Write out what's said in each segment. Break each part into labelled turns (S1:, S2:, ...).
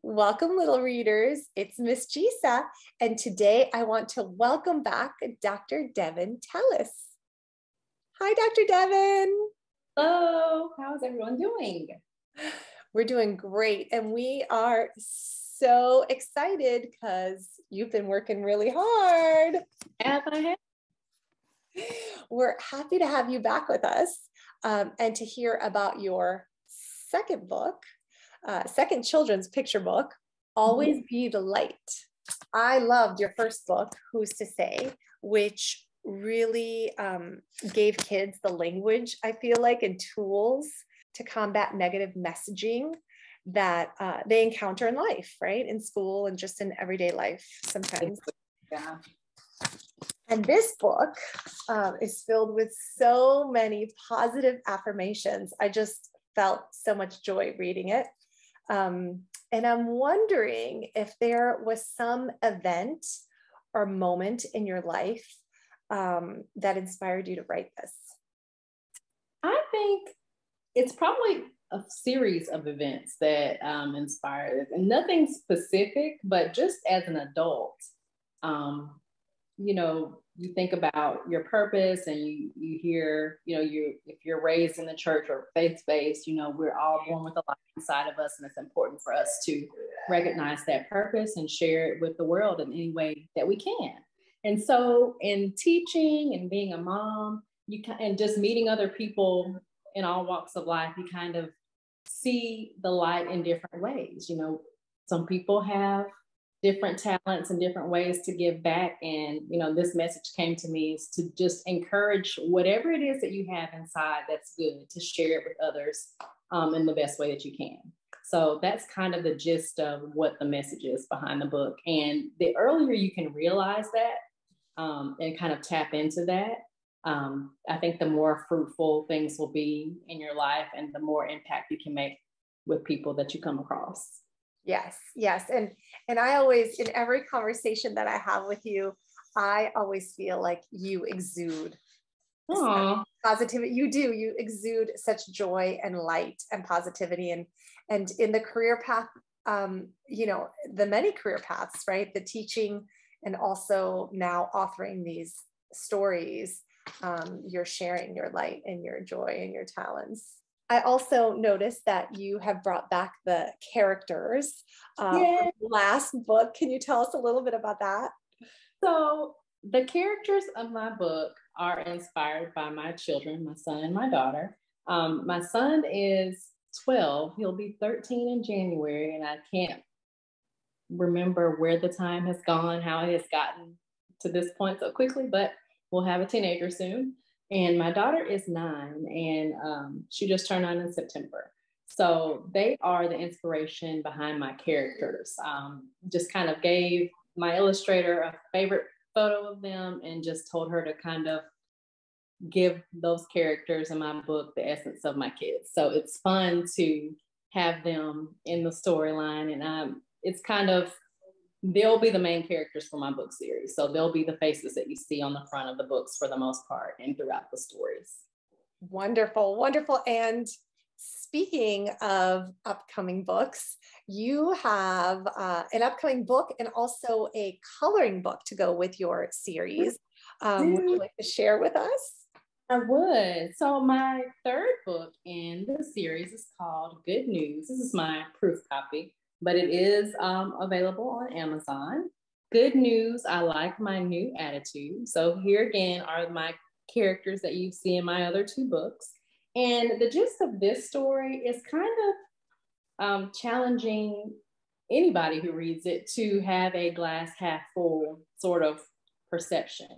S1: Welcome, little readers. It's Miss Gisa, and today I want to welcome back Dr. Deven Tellis. Hi, Dr. Deven.
S2: Hello, how's everyone doing?
S1: We're doing great, and we are so excited because you've been working really hard.
S2: Have I had?
S1: We're happy to have you back with us and to hear about your second book. Second children's picture book, Always Be the Light. I loved your first book, Who's to Say, which really gave kids the language, I feel like, and tools to combat negative messaging that they encounter in life, right? In school and just in everyday life sometimes.
S2: Yeah.
S1: And this book is filled with so many positive affirmations. I just felt so much joy reading it. And I'm wondering if there was some event or moment in your life that inspired you to write this.
S2: I think it's probably a series of events that inspired it, and nothing specific, but just as an adult, you think about your purpose, and you hear, if you're raised in the church or faith-based, we're all born with a light inside of us, and it's important for us to recognize that purpose and share it with the world in any way that we can. And so in teaching and being a mom, and just meeting other people in all walks of life, you kind of see the light in different ways. Some people have different talents and different ways to give back. And, this message came to me is to just encourage whatever it is that you have inside that's good, to share it with others in the best way that you can. So that's kind of the gist of what the message is behind the book. And the earlier you can realize that and kind of tap into that, I think the more fruitful things will be in your life and the more impact you can make with people that you come across.
S1: Yes. And I always, in every conversation that I have with you, I always feel like you exude positivity. You exude such joy and light and positivity. And in the career path, the many career paths, right? The teaching and also now authoring these stories, you're sharing your light and your joy and your talents. I also noticed that you have brought back the characters from the last book. Can you tell us a little bit about that?
S2: So the characters of my book are inspired by my children, my son and my daughter. My son is 12. He'll be 13 in January, and I can't remember where the time has gone, how it has gotten to this point so quickly, but we'll have a teenager soon. And my daughter is 9, and she just turned 9 in September. So they are the inspiration behind my characters. Just kind of gave my illustrator a favorite photo of them and just told her to kind of give those characters in my book the essence of my kids. So it's fun to have them in the storyline, and it's kind of, they'll be the main characters for my book series. So they'll be the faces that you see on the front of the books for the most part and throughout the stories.
S1: Wonderful. And speaking of upcoming books, you have an upcoming book and also a coloring book to go with your series. Would you like to share with us?
S2: I would. So my third book in the series is called Good News. This is my proof copy, but it is available on Amazon. Good News, I Like My New Attitude. So here again are my characters that you see in my other 2 books. And the gist of this story is kind of challenging anybody who reads it to have a glass half full sort of perception.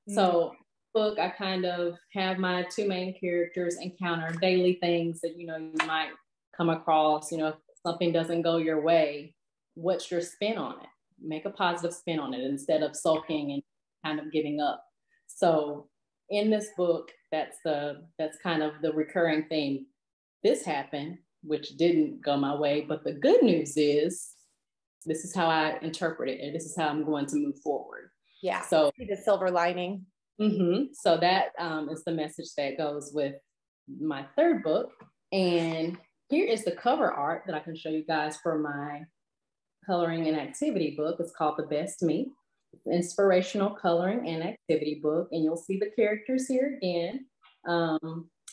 S2: So book, I kind of have my 2 main characters encounter daily things that, you might come across, if something doesn't go your way, what's your spin on it? Make a positive spin on it instead of sulking and kind of giving up. So in this book, that's kind of the recurring theme. This happened, which didn't go my way, but the good news is this is how I interpret it, and this is how I'm going to move forward.
S1: Yeah. So the silver lining.
S2: So that is the message that goes with my third book. And here is the cover art that I can show you guys for my coloring and activity book. It's called The Best Me. Inspirational coloring and activity book, and you'll see the characters here again.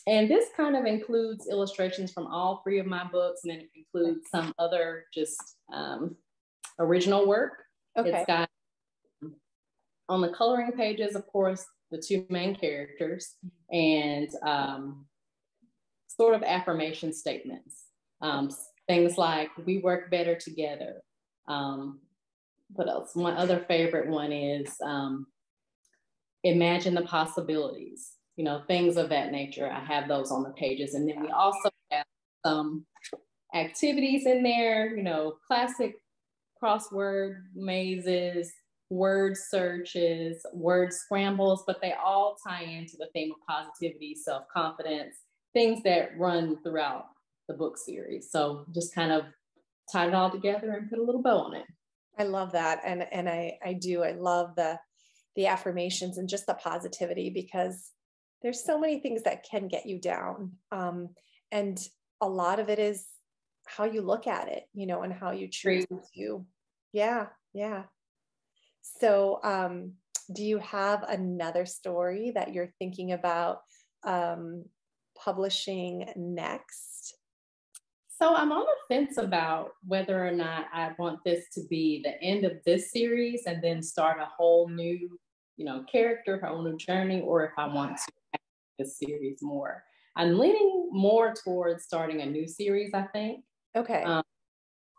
S2: And this kind of includes illustrations from all three of my books, and then it includes some other just original work. Okay. It's got on the coloring pages, of course, the two main characters and sort of affirmation statements. Things like, we work better together. What else? My other favorite one is imagine the possibilities, you know, things of that nature. I have those on the pages. And then we also have some activities in there, you know, classic crossword mazes, word searches, word scrambles, but they all tie into the theme of positivity, self-confidence, things that run throughout the book series. So just kind of tied it all together and put a little bow on it.
S1: I love that. And I do. I love the affirmations and just the positivity, because there's so many things that can get you down. And a lot of it is how you look at it, you know, and how you choose to. Yeah. Yeah. So, do you have another story that you're thinking about publishing next?
S2: So I'm on the fence about whether or not I want this to be the end of this series and then start a whole new, you know, character, a whole new journey, or if I want to add this series more. I'm leaning more towards starting a new series, I think.
S1: Okay.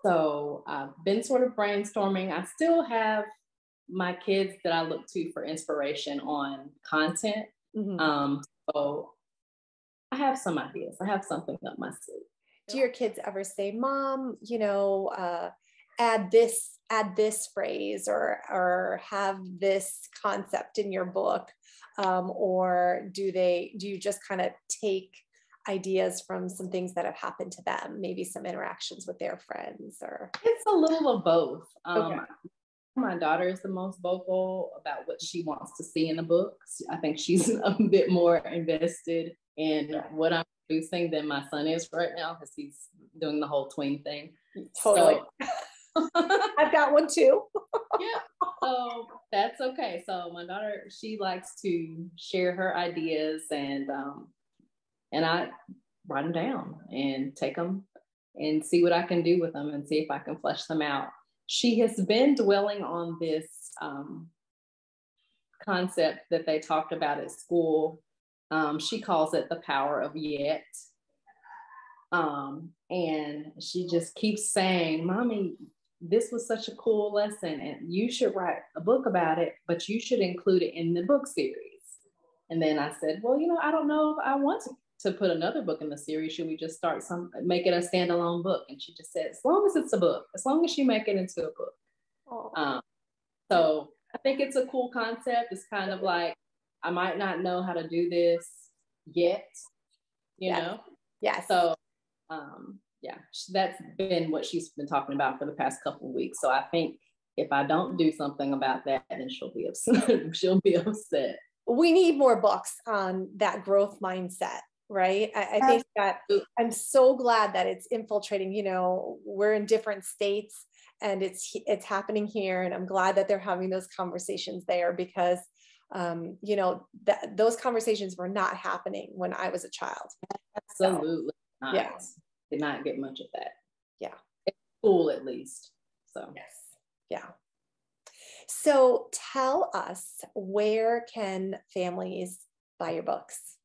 S2: So I've been sort of brainstorming. I still have my kids that I look to for inspiration on content. Mm-hmm. So I have some ideas. I have something up my sleeve.
S1: Do your kids ever say, Mom, you know, add this phrase or have this concept in your book? Or do you just kind of take ideas from some things that have happened to them, maybe some interactions with their friends? Or
S2: it's a little of both.
S1: Okay.
S2: My daughter is the most vocal about what she wants to see in the books. I think she's a bit more invested in what I'm producing than my son is right now, because he's doing the whole tween thing.
S1: Totally. So, I've got one too.
S2: Yeah. So that's okay. So my daughter, she likes to share her ideas, and I write them down and take them and see what I can do with them and see if I can flesh them out. She has been dwelling on this concept that they talked about at school. She calls it the power of yet. And she just keeps saying, Mommy, this was such a cool lesson and you should write a book about it, but you should include it in the book series. And then I said, well, you know, I don't know if I want to put another book in the series. Should we just make it a standalone book? And she just said, as long as it's a book, as long as you make it into a book. So I think it's a cool concept. It's kind of like, I might not know how to do this yet, you know?
S1: Yeah.
S2: So, that's been what she's been talking about for the past couple of weeks. So I think if I don't do something about that, then she'll be upset. She'll be upset.
S1: We need more books on that growth mindset, right? I think that I'm so glad that it's infiltrating. You know, we're in different states and it's happening here, and I'm glad that they're having those conversations there, because you know, those conversations were not happening when I was a child.
S2: Absolutely not.
S1: Yeah.
S2: Did not get much of that.
S1: Yeah.
S2: In school, at least. So
S1: yes. Yeah. So tell us, where can families buy your books?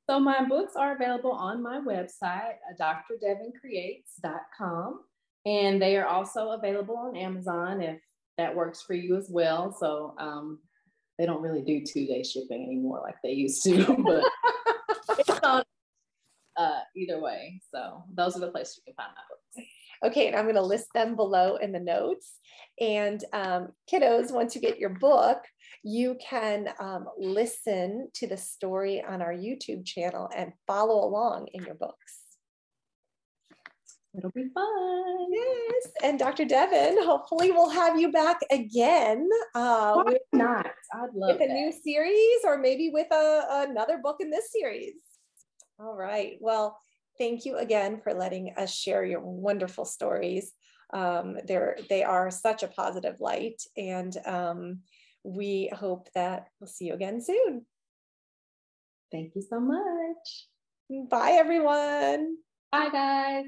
S2: So my books are available on my website, drdevencreates.com, and they are also available on Amazon if that works for you as well. So they don't really do 2-day shipping anymore like they used to, but it's on either way. So those are the places you can find my books.
S1: Okay, and I'm going to list them below in the notes. And kiddos, once you get your book, you can listen to the story on our YouTube channel and follow along in your books.
S2: It'll be fun.
S1: Yes. And Dr. Deven, hopefully we'll have you back again.
S2: Why not? I'd love
S1: with a new series, or maybe with another book in this series. All right. Well, thank you again for letting us share your wonderful stories. They are such a positive light, and we hope that we'll see you again soon.
S2: Thank you so much.
S1: Bye, everyone.
S2: Bye, guys.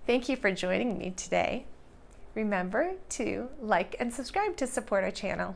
S1: Thank you for joining me today. Remember to like and subscribe to support our channel.